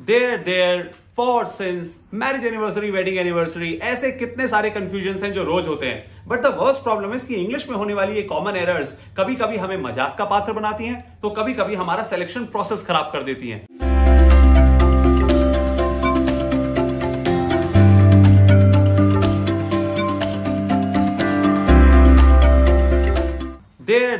There for since marriage anniversary wedding anniversary, ऐसे कितने सारे कंफ्यूजन हैं जो रोज होते हैं। But the worst problem is कि इंग्लिश में होने वाली ये कॉमन एरर्स कभी कभी हमें मजाक का पात्र बनाती हैं तो कभी कभी हमारा सिलेक्शन प्रोसेस खराब कर देती हैं।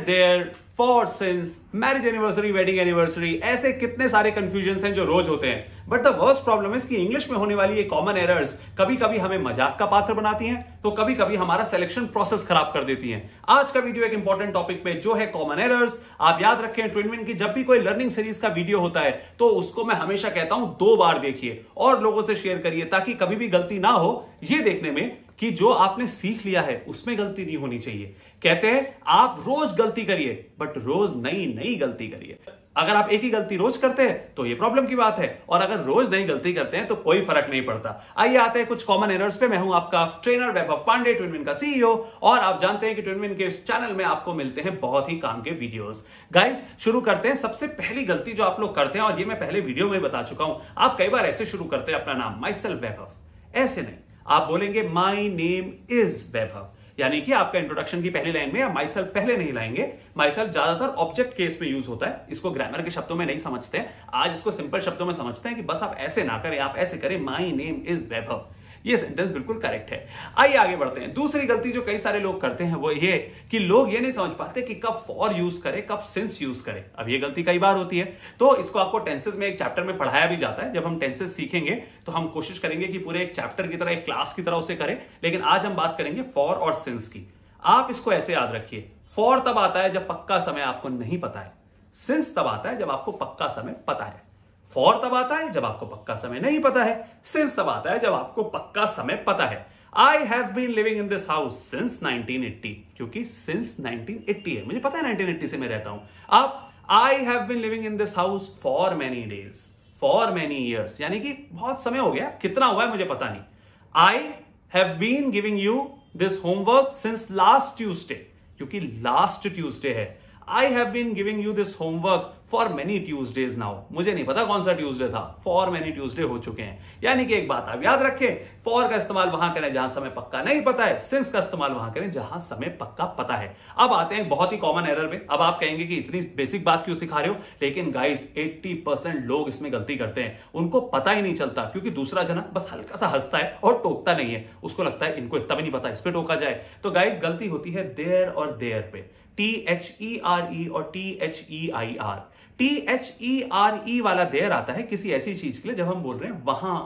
There for since marriage anniversary wedding anniversary, ऐसे कितने सारे कंफ्यूजन हैं जो रोज होते हैं। But the worst problem is कि इंग्लिश में होने वाली ये कॉमन एरर्स कभी कभी हमें मजाक का पात्र बनाती हैं तो कभी कभी हमारा सिलेक्शन प्रोसेस खराब कर देती हैं। आज का वीडियो एक इंपॉर्टेंट टॉपिक पे जो है कॉमन एरर्स। आप याद रखें ट्विनविन की जब भी कोई लर्निंग सीरीज का वीडियो होता है तो उसको मैं हमेशा कहता हूं 2 बार देखिए और लोगों से शेयर करिए ताकि कभी भी गलती ना हो ये देखने में कि जो आपने सीख लिया है उसमें गलती नहीं होनी चाहिए। कहते हैं आप रोज गलती करिए बट रोज नई नई गलती करिए। अगर आप एक ही गलती रोज करते हैं तो ये प्रॉब्लम की बात है और अगर रोज नई गलती करते हैं तो कोई फर्क नहीं पड़ता। आइए आते हैं कुछ कॉमन एरर्स पे। मैं हूं आपका ट्रेनर वैभव पांडे, ट्विनविन का सीईओ, और आप जानते हैं कि ट्विनविन के इस चैनल में आपको मिलते हैं बहुत ही काम के वीडियोस। गाइस शुरू करते हैं। सबसे पहली गलती जो आप लोग करते हैं और ये मैं पहले वीडियो में बता चुका हूं, आप कई बार ऐसे शुरू करते हैं अपना नाम माई सेल्फ वैभव, ऐसे नहीं, आप बोलेंगे माई नेम इज वैभव, यानी कि आपका इंट्रोडक्शन की पहली लाइन में आप माई सेल्फ पहले नहीं लाएंगे। माई सेल्फ ज्यादातर ऑब्जेक्ट केस में यूज होता है, इसको ग्रामर के शब्दों में नहीं समझते हैं। आज इसको सिंपल शब्दों में समझते हैं कि बस आप ऐसे ना करें, आप ऐसे करें माई नेम इज वैभव। ये सेंटेंस बिल्कुल करेक्ट है। आइए आगे बढ़ते हैं। दूसरी गलती जो कई सारे लोग करते हैं वो ये कि लोग ये नहीं समझ पाते कि कब फॉर यूज करें कब सिंस यूज करें। अब ये गलती कई बार होती है तो इसको आपको टेंसेस में एक चैप्टर में पढ़ाया भी जाता है। जब हम टेंसेस सीखेंगे तो हम कोशिश करेंगे कि पूरे एक चैप्टर की तरह, एक क्लास की तरह उसे करें, लेकिन आज हम बात करेंगे फॉर और सिंस की। आप इसको ऐसे याद रखिए, फॉर तब आता है जब पक्का समय आपको नहीं पता है, सिंस तब आता है जब आपको पक्का समय पता है। फॉर तब आता है जब आपको पक्का समय नहीं पता है, सिंस तब आता है जब आपको पक्का समय पता है। I have been living in this house since 1980, क्योंकि सिंस 1980 है, मुझे पता है 1980 से मैं रहता हूं। अब I have been living in this house for many days, for many years, यानी कि बहुत समय हो गया, कितना हुआ है मुझे पता नहीं। I have been giving you this homework since last Tuesday, क्योंकि लास्ट ट्यूसडे है। I have been giving you this homework for many Tuesdays now, मुझे नहीं पता कौन सा ट्यूसडे था, for many Tuesday हो चुके हैं। यानी कि एक बात आप याद रखें, for का इस्तेमाल वहां करें जहां समय पक्का नहीं पता है, since का इस्तेमाल वहां करें जहां समय पक्का पता है। अब आते हैं बहुत ही कॉमन एरर पे। अब आप कहेंगे कि इतनी बेसिक बात क्यों सिखा रहे हो, लेकिन गाइस 80% लोग इसमें गलती करते हैं, उनको पता ही नहीं चलता, क्योंकि दूसरा जना बस हल्का सा हंसता है और टोकता नहीं है, उसको लगता है इनको इतना भी नहीं पता, इस पे टोका जाए। तो गाइस गलती होती है देयर और देयर पे, THERE और THEIR। THERE वाला देयर आता है किसी ऐसी चीज के लिए जब हम बोल रहे हैं वहां,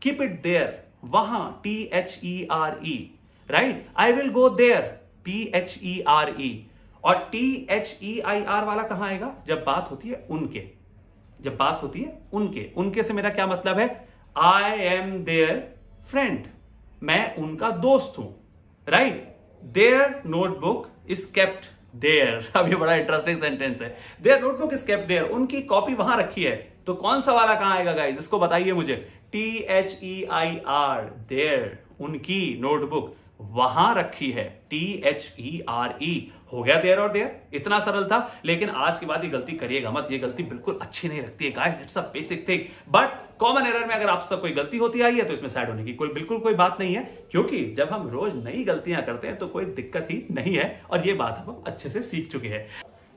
कीप इट देयर, वहां, THERE, right. I will go there, THERE। और THEIR वाला कहां आएगा जब बात होती है उनके, जब बात होती है उनके। उनके से मेरा क्या मतलब है, आई एम देयर फ्रेंड, मैं उनका दोस्त हूं, right. Their notebook is kept there. अब ये बड़ा इंटरेस्टिंग सेंटेंस है, their notebook is kept there, उनकी कॉपी वहां रखी है। तो कौन सा वाला कहां आएगा गाइस, इसको बताइए मुझे। THEIR, देयर, उनकी नोटबुक वहां रखी है, THERE। हो गया देयर और देयर, इतना सरल था। लेकिन आज के बाद ये गलती करिएगा मत, ये गलती बिल्कुल अच्छी नहीं लगती है guys, it's a basic thing. But common error में अगर आपसे कोई गलती होती आई है तो इसमें सैड होने की बिल्कुल कोई बात नहीं है, क्योंकि जब हम रोज नई गलतियां करते हैं तो कोई दिक्कत ही नहीं है और ये बात हम अच्छे से सीख चुके हैं।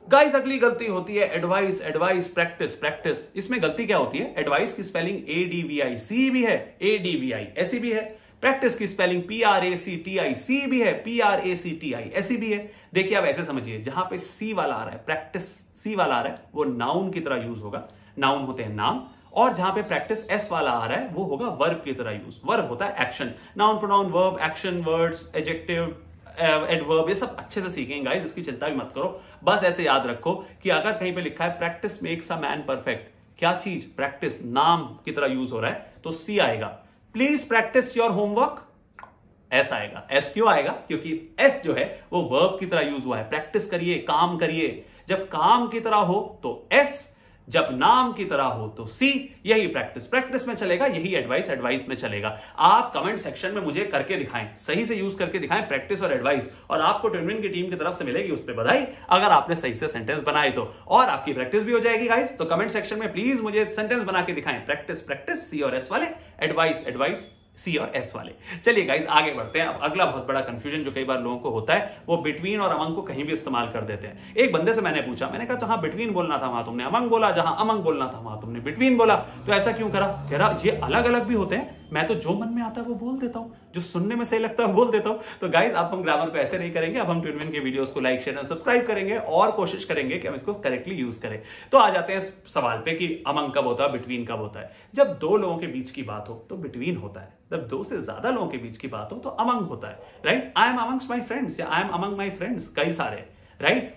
गाइस अगली गलती होती है एडवाइस, एडवाइस, प्रैक्टिस, प्रैक्टिस। इसमें गलती क्या होती है, एडवाइस की स्पेलिंग ADVIC भी है, ADVI ऐसी भी है। प्रैक्टिस की स्पेलिंग PRACTIC भी है, PRACTI ऐसी भी है। देखिए आप ऐसे समझिए, जहां पे सी वाला आ रहा है, प्रैक्टिस सी वाला आ रहा है, वो नाउन की तरह यूज होगा, नाउन होते हैं नाम। और जहां पे प्रैक्टिस एस वाला आ रहा है वो होगा वर्ब की तरह यूज, वर्ब होता है action, noun pronoun verb, action, words, adjective, adverb, ये सब अच्छे से सीखेंगे गाइस, इसकी चिंता भी मत करो। बस ऐसे याद रखो कि अगर कहीं पे लिखा है practice makes a man perfect, क्या चीज, प्रैक्टिस नाम की तरह यूज हो रहा है तो सी आएगा। Please practice your homework, S आएगा। एस क्यों आएगा, क्योंकि एस जो है वो वर्ब की तरह यूज हुआ है, प्रैक्टिस करिए, काम करिए। जब काम की तरह हो तो एस, जब नाम की तरह हो तो सी, यही प्रैक्टिस प्रैक्टिस में चलेगा, यही एडवाइस एडवाइस में चलेगा। आप कमेंट सेक्शन में मुझे करके दिखाएं, सही से यूज करके दिखाएं प्रैक्टिस और एडवाइस, और आपको ट्विनविन की टीम की तरफ से मिलेगी उस पर बधाई अगर आपने सही से सेंटेंस बनाए तो, और आपकी प्रैक्टिस भी हो जाएगी गाइस। तो कमेंट सेक्शन में प्लीज मुझे सेंटेंस बना के दिखाएं, प्रैक्टिस प्रैक्टिस सी और एस वाले, एडवाइस एडवाइस सी और एस वाले। चलिए गाइस आगे बढ़ते हैं। अब अगला बहुत बड़ा कंफ्यूजन जो कई बार लोगों को होता है, वो बिटवीन और अमंग को कहीं भी इस्तेमाल कर देते हैं। एक बंदे से मैंने पूछा, मैंने कहा तो हाँ बिटवीन बोलना था वहां तुमने अमंग बोला, जहां अमंग बोलना था वहां तुमने बिटवीन बोला, तो ऐसा क्यों करा? कह रहा ये अलग अलग भी होते हैं, मैं तो जो मन में आता है वो बोल देता हूं, जो सुनने में सही लगता है बोल देता हूं। तो गाइस अब हम ग्रामर को ऐसे नहीं करेंगे, अब हम ट्विनविन के वीडियोस को लाइक शेयर और सब्सक्राइब करेंगे और कोशिश करेंगे कि हम इसको करेक्टली यूज करें। तो आ जाते हैं इस सवाल पे कि अमंग कब होता है, बिटवीन कब होता है। जब दो लोगों के बीच की बात हो तो बिटवीन होता है, जब दो से ज्यादा लोगों के बीच की बात हो तो अमंग होता है, right. I am amongst my friends या I am among my friends, कई सारे, राइट।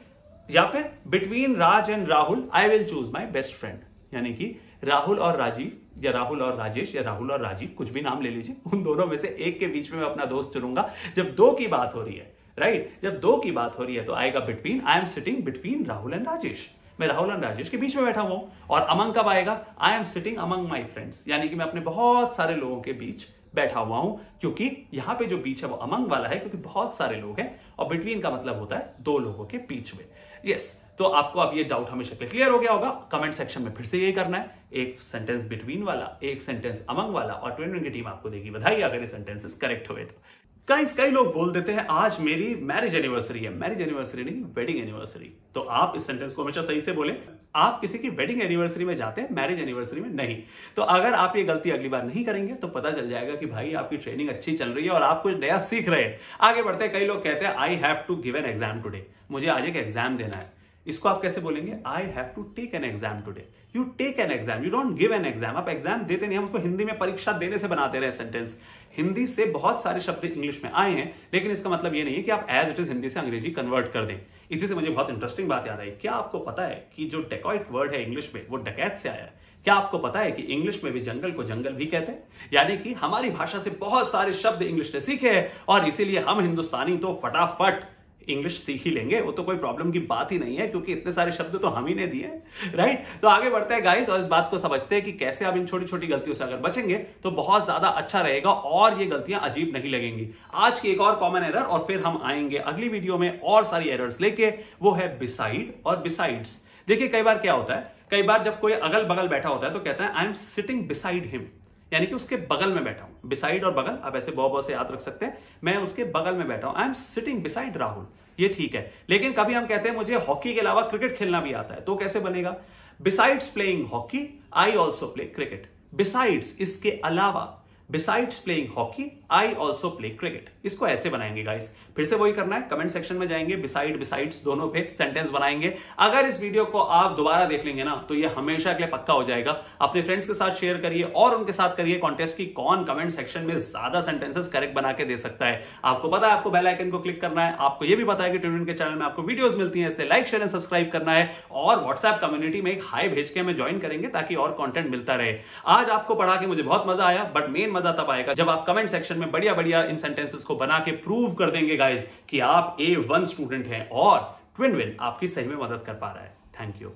या फिर between Raj and Rahul I will choose my best friend, यानी कि राहुल और राजीव या राहुल और राजेश या राहुल और राजीव, कुछ भी नाम ले लीजिए, उन दोनों में से एक के बीच में मैं अपना दोस्त चुनूंगा। जब दो की बात हो रही है, राइट, जब दो की बात हो रही है तो आएगा between, I am sitting between Rahul and Rajesh, मैं राहुल एंड राजेश के बीच में बैठा हूं। और अमंग कब आएगा? I am sitting among my friends, यानी कि मैं अपने बहुत सारे लोगों के बीच बैठा हुआ हूं, क्योंकि यहां पे जो बीच है वो अमंग वाला है, क्योंकि बहुत सारे लोग हैं, और बिटवीन का मतलब होता है दो लोगों के बीच में। यस, तो आपको अब ये डाउट हमेशा क्लियर हो गया होगा। कमेंट सेक्शन में फिर से यही करना है, एक सेंटेंस बिटवीन वाला, एक सेंटेंस अमंग वाला, और ट्विनविन की टीम आपको देगी बधाई अगर ये सेंटेंसेस करेक्ट हुए तो। कई लोग बोल देते हैं आज मेरी मैरिज एनिवर्सरी है, मैरिज एनिवर्सरी नहीं वेडिंग एनिवर्सरी। तो आप इस सेंटेंस को हमेशा सही से बोले, आप किसी की वेडिंग एनिवर्सरी में जाते हैं, मैरिज एनिवर्सरी में नहीं। तो अगर आप ये गलती अगली बार नहीं करेंगे तो पता चल जाएगा कि भाई आपकी ट्रेनिंग अच्छी चल रही है और आप कुछ नया सीख रहे हैं। आगे बढ़ते हैं, कई लोग कहते हैं I have to give an exam today, मुझे आज एक एग्जाम देना है। इसको आप कैसे बोलेंगे? I have to take an exam today. You take an exam, you don't give an exam. आप एग्जाम देते नहीं, हम उसको हिंदी में परीक्षा देने से बनाते रहे सेंटेंस। हिंदी से बहुत सारे शब्द इंग्लिश में आए हैं, लेकिन इसका मतलब ये नहीं है कि आप एज इट इज हिंदी से अंग्रेजी कन्वर्ट कर दें। इसी से मुझे बहुत इंटरेस्टिंग बात याद आई। क्या आपको पता है कि जो डेकॉइट वर्ड है इंग्लिश में वो डकैत से आया है? क्या आपको पता है कि इंग्लिश में भी जंगल को जंगल भी कहते हैं? यानी कि हमारी भाषा से बहुत सारे शब्द इंग्लिश ने सीखे हैं, और इसीलिए हम हिंदुस्तानी तो फटाफट इंग्लिश सीख ही लेंगे, वो तो कोई प्रॉब्लम की बात ही नहीं है, क्योंकि इतने सारे शब्द तो हम ही ने दिए, राइट। तो आगे बढ़ते हैं गाइस, और इस बात को समझते हैं कि कैसे आप इन छोटी छोटी गलतियों से अगर बचेंगे तो बहुत ज्यादा अच्छा रहेगा और ये गलतियां अजीब नहीं लगेंगी। आज की एक और कॉमन एरर, और फिर हम आएंगे अगली वीडियो में और सारी एरर्स लेके, वो है बिसाइड और बिसाइड्स। देखिए कई बार क्या होता है, कई बार जब कोई अगल बगल बैठा होता है तो कहता है I am sitting beside him, यानी कि उसके बगल में बैठा हूं। बिसाइड और बगल आप ऐसे बहुत से याद रख सकते हैं, मैं उसके बगल में बैठा हूं, I am sitting beside Rahul, ये ठीक है। लेकिन कभी हम कहते हैं मुझे हॉकी के अलावा क्रिकेट खेलना भी आता है, तो कैसे बनेगा? Besides playing hockey I also play cricket. Besides, इसके अलावा, besides playing hockey I also play cricket. इसको ऐसे बनाएंगे गाइस, फिर से वही करना है, कमेंट सेक्शन में जाएंगे, बिसाइड बिसाइड्स दोनों पे सेंटेंस बनाएंगे। अगर इस वीडियो को आप दोबारा देख लेंगे ना तो ये हमेशा के लिए पक्का हो जाएगा। अपने फ्रेंड्स के साथ शेयर करिए और उनके साथ करिए कॉन्टेस्ट की कौन कमेंट सेक्शन में ज्यादा सेंटेंसेस करेक्ट बना के दे सकता है। आपको पता है आपको बेल आइकन को क्लिक करना है, आपको ये भी पता है कि ट्विनविन के चैनल में आपको वीडियोस मिलती हैं, इसलिए लाइक शेयर एंड सब्सक्राइब करना है, और व्हाट्सएप कम्युनिटी में एक हाई भेज के हमें ज्वाइन करेंगे ताकि और कंटेंट मिलता रहे। आज आपको पढ़ा के मुझे बहुत मजा आया, बट मेन मजा तब आएगा जब आप कमेंट सेक्शन में बढ़िया बढ़िया इन सेंटेंसेस को बना के प्रूव कर देंगे गाइस कि आप A1 स्टूडेंट हैं और ट्विनविन आपकी सही में मदद कर पा रहा है। Thank you.